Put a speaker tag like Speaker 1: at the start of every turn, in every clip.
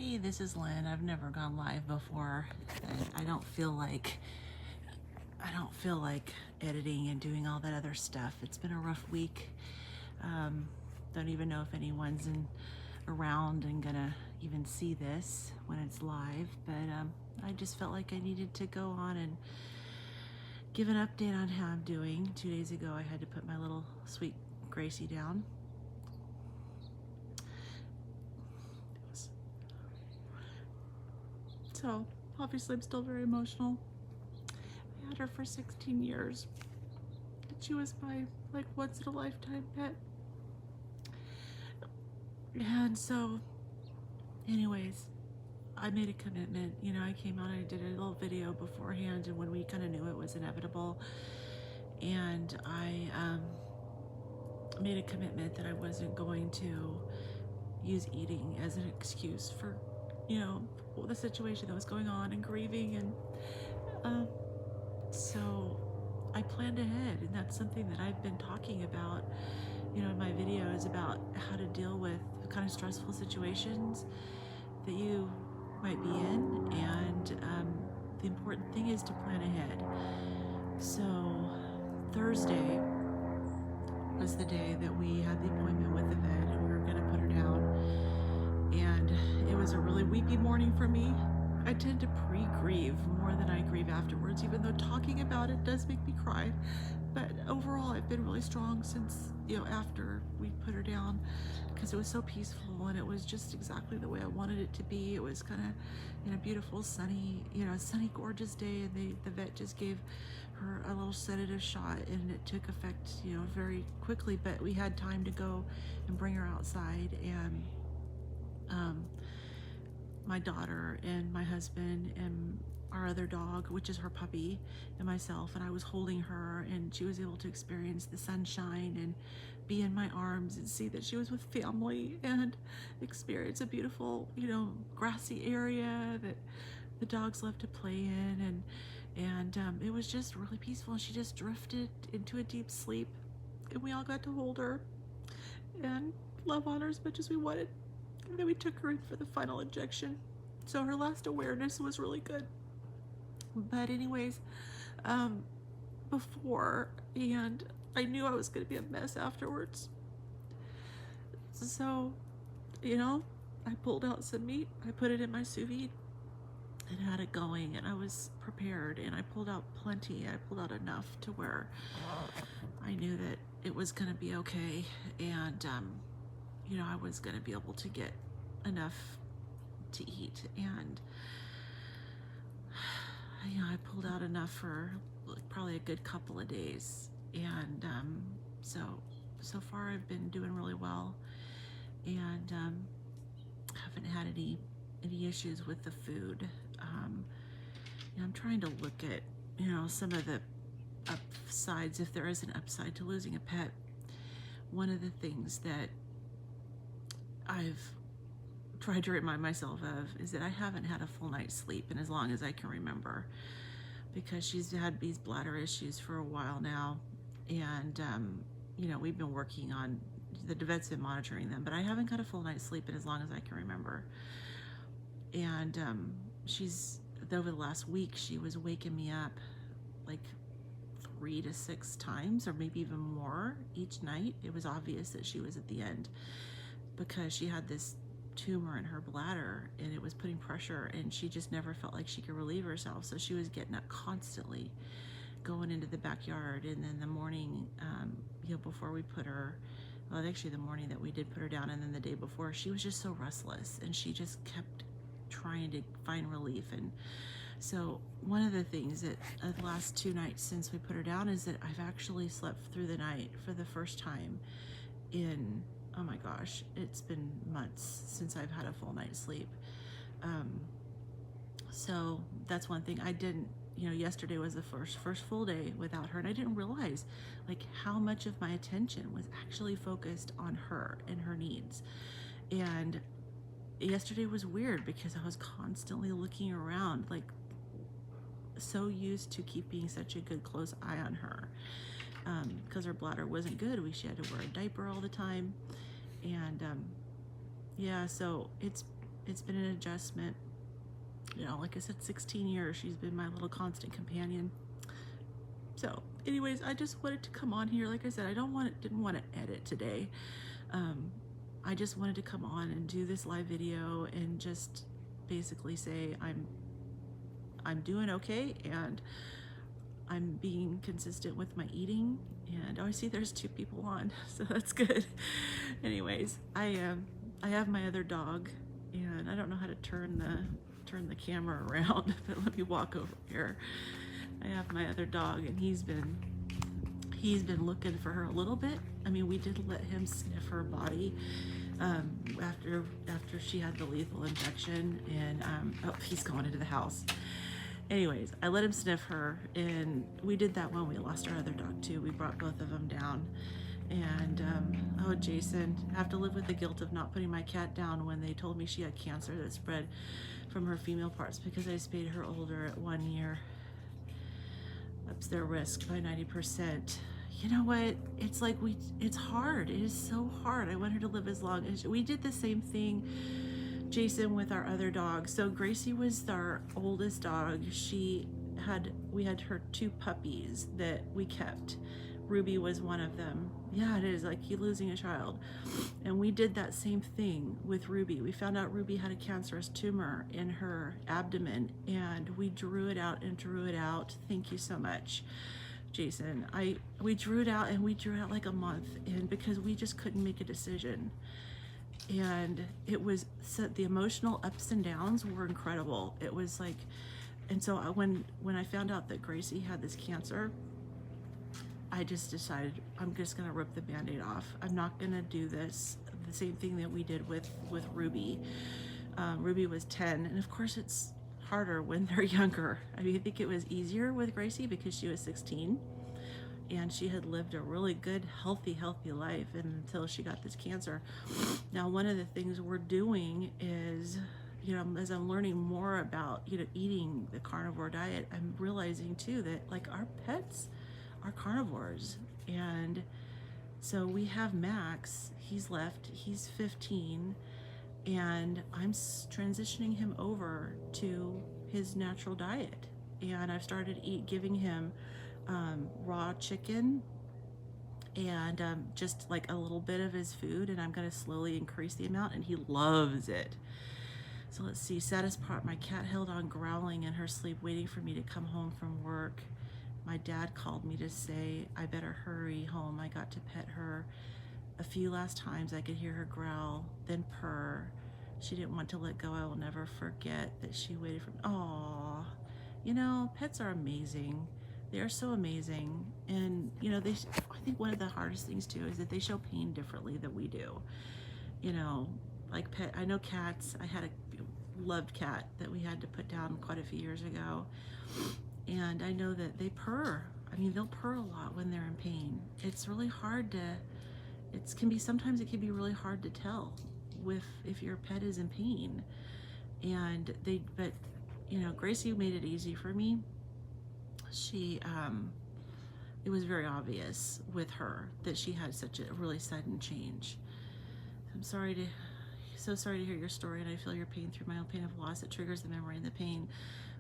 Speaker 1: Hey, this is Lynn. I've never gone live before. I don't feel like editing and doing all that other stuff. It's been a rough week. Don't even know if anyone's around and gonna even see this when it's live, but I just felt like I needed to go on and give an update on how I'm doing. 2 days ago, I had to put my little sweet Gracie down. So obviously I'm still very emotional. I had her for 16 years. She was my once in a lifetime pet. And so anyways, I made a commitment. You know, I came out and I did a little video beforehand, and when we kind of knew it was inevitable, and I made a commitment that I wasn't going to use eating as an excuse for, you know, the situation that was going on and grieving. And so I planned ahead, and that's something that I've been talking about, you know, in my videos about how to deal with kind of stressful situations that you might be in. And the important thing is to plan ahead. So Thursday was the day that we had the appointment with the vet, and we were going to put her down. And it was a really weepy morning for me. I tend to pre-grieve more than I grieve afterwards, even though talking about it does make me cry. But overall, I've been really strong since, you know, after we put her down, because it was so peaceful and it was just exactly the way I wanted it to be. It was kind of, you know, beautiful, sunny, gorgeous day, and the vet just gave her a little sedative shot, and it took effect, you know, very quickly. But we had time to go and bring her outside, and my daughter and my husband and our other dog, which is her puppy, and myself, and I was holding her, and she was able to experience the sunshine and be in my arms and see that she was with family and experience a beautiful, you know, grassy area that the dogs love to play in, and it was just really peaceful. And she just drifted into a deep sleep, and we all got to hold her and love on her as much as we wanted. And then we took her in for the final injection. So her last awareness was really good. But anyways, before, and I knew I was going to be a mess afterwards. So, you know, I pulled out some meat. I put it in my sous vide and had it going, and I was prepared, and I pulled out plenty. I pulled out enough to where I knew that it was going to be okay. And, you know, I was going to be able to get enough to eat. And, you know, I pulled out enough for probably a good couple of days. And so far I've been doing really well, and haven't had any issues with the food. You know, I'm trying to look at, you know, some of the upsides, if there is an upside to losing a pet. One of the things that I've tried to remind myself of is that I haven't had a full night's sleep in as long as I can remember, because she's had these bladder issues for a while now. And you know, we've been working on, the vet's been monitoring them, but I haven't got a full night's sleep in as long as I can remember. And she's, over the last week, she was waking me up like 3 to 6 times, or maybe even more each night. It was obvious that she was at the end, because she had this tumor in her bladder, and it was putting pressure, and she just never felt like she could relieve herself. So she was getting up constantly, going into the backyard. And then the morning, you know, before we put her, well, actually the morning that we did put her down, and then the day before, she was just so restless, and she just kept trying to find relief. And so one of the things that the last 2 nights since we put her down is that I've actually slept through the night for the first time in, oh my gosh, it's been months since I've had a full night's sleep. So that's one thing I didn't, you know, yesterday was the first full day without her, and I didn't realize like how much of my attention was actually focused on her and her needs. And yesterday was weird because I was constantly looking around, like so used to keeping such a good close eye on her, because her bladder wasn't good. She had to wear a diaper all the time. And yeah, so it's it's been an adjustment. You know, like I said, 16 years, she's been my little constant companion. So anyways, I just wanted to come on here. Like I said, didn't want to edit today. I just wanted to come on and do this live video and just basically say I'm doing okay, and I'm being consistent with my eating. And oh, I see there's 2 people on, so that's good. Anyways, I have my other dog, and I don't know how to turn the camera around, but let me walk over here. I have my other dog, and he's been looking for her a little bit. I mean, we did let him sniff her body after she had the lethal injection, and oh, he's going into the house. Anyways, I let him sniff her, and we did that when we lost our other dog too. We brought both of them down, and oh, Jason, I have to live with the guilt of not putting my cat down when they told me she had cancer that spread from her female parts because I spayed her older at 1 year. Ups their risk by 90%. You know what? It's like it's hard. It is so hard. I want her to live as long as we did the same thing, Jason, with our other dog. So Gracie was our oldest dog. We had her 2 puppies that we kept. Ruby was one of them. Yeah, it is like you losing a child. And we did that same thing with Ruby. We found out Ruby had a cancerous tumor in her abdomen, and we drew it out and drew it out. Thank you so much, Jason. We drew it out, and we drew it out like a month, and because we just couldn't make a decision. And it was the emotional ups and downs were incredible. It was like, and so when I found out that Gracie had this cancer, I just decided I'm just gonna rip the Band-Aid off. I'm not gonna do this. The same thing that we did with Ruby. Ruby was 10, and of course it's harder when they're younger. I mean, I think it was easier with Gracie because she was 16, and she had lived a really good, healthy life until she got this cancer. Now, one of the things we're doing is, you know, as I'm learning more about, you know, eating the carnivore diet, I'm realizing too that like our pets are carnivores. And so we have Max, he's 15, and I'm transitioning him over to his natural diet. And I've started giving him raw chicken and just like a little bit of his food, and I'm going to slowly increase the amount, and he loves it. So let's see, saddest part, my cat held on growling in her sleep, waiting for me to come home from work. My dad called me to say I better hurry home. I got to pet her a few last times. I could hear her growl, then purr. She didn't want to let go. I will never forget that she waited for me. Aww. You know, pets are amazing. They are so amazing. And, you know, I think one of the hardest things too is that they show pain differently than we do. You know, like I know cats. I had a loved cat that we had to put down quite a few years ago. And I know that they purr. I mean, they'll purr a lot when they're in pain. It's really hard sometimes it can be really hard to tell if your pet is in pain. But you know, Gracie made it easy for me. It was very obvious with her that she had such a really sudden change. I'm so sorry to hear your story, and I feel your pain through my own pain of loss. It triggers the memory and the pain.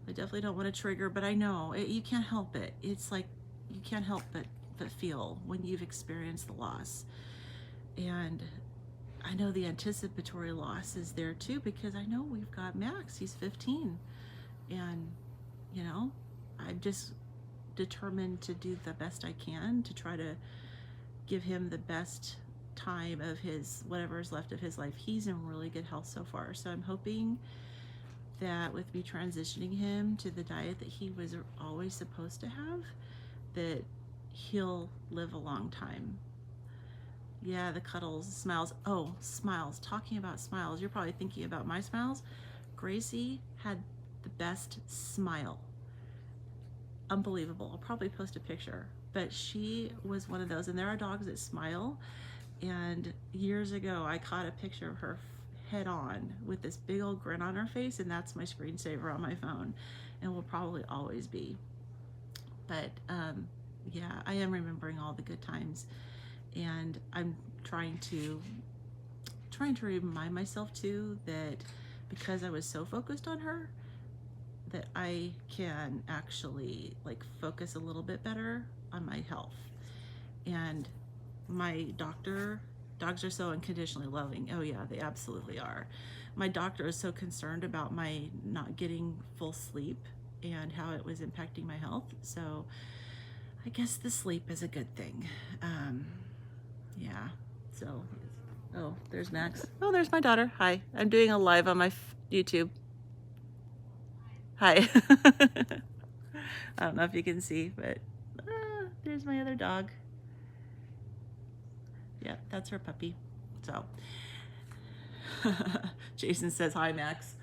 Speaker 1: I definitely don't want to trigger, but I know you can't help it. It's like you can't help but feel when you've experienced the loss. And I know the anticipatory loss is there too, because I know we've got Max, he's 15. And, you know, I'm just determined to do the best I can to try to give him the best time of whatever is left of his life. He's in really good health so far. So I'm hoping that with me transitioning him to the diet that he was always supposed to have, that he'll live a long time. Yeah, the cuddles, smiles. Oh, smiles. Talking about smiles, you're probably thinking about my smiles. Gracie had the best smile. Unbelievable. I'll probably post a picture, but she was one of those, and there are dogs that smile. And years ago, I caught a picture of her head on with this big old grin on her face, and that's my screensaver on my phone, and will probably always be. But yeah, I am remembering all the good times, and I'm trying to remind myself too that because I was so focused on her that I can actually like focus a little bit better on my health. And my doctor, dogs are so unconditionally loving. Oh yeah, they absolutely are. My doctor is so concerned about my not getting full sleep and how it was impacting my health. So I guess the sleep is a good thing. Yeah, so, oh, there's Max. Oh, there's my daughter. Hi, I'm doing a live on my YouTube. Hi. I don't know if you can see, but there's my other dog. Yeah, that's her puppy. So, Jason says, hi, Max.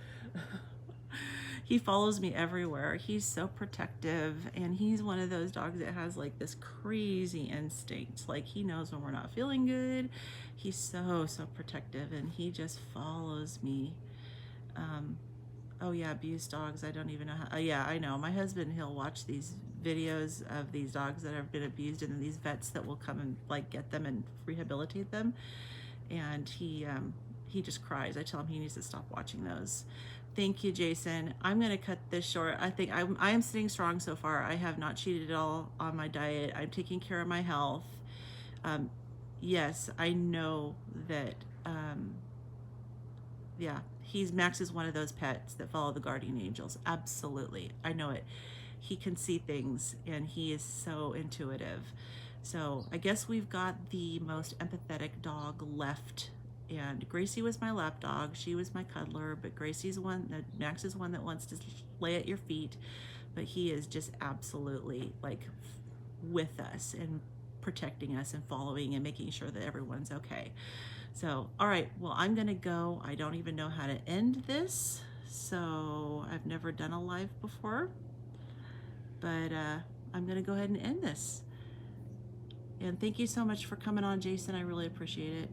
Speaker 1: He follows me everywhere. He's so protective, and he's one of those dogs that has like this crazy instinct. Like he knows when we're not feeling good. He's so protective, and he just follows me. Oh yeah, abused dogs. I don't even know how. Yeah, I know. My husband, he'll watch these videos of these dogs that have been abused, and then these vets that will come and like get them and rehabilitate them, and he just cries. I tell him he needs to stop watching those. Thank you, Jason. I'm going to cut this short. I think I am sitting strong so far. I have not cheated at all on my diet. I'm taking care of my health. Yes, I know that, yeah, Max is one of those pets that follow the guardian angels. Absolutely. I know it. He can see things, and he is so intuitive. So I guess we've got the most empathetic dog left. And Gracie was my lap dog. She was my cuddler, but Max is one that wants to lay at your feet, but he is just absolutely like with us and protecting us and following and making sure that everyone's okay. So, all right, well, I'm gonna go. I don't even know how to end this. So I've never done a live before, but I'm gonna go ahead and end this. And thank you so much for coming on, Jason. I really appreciate it.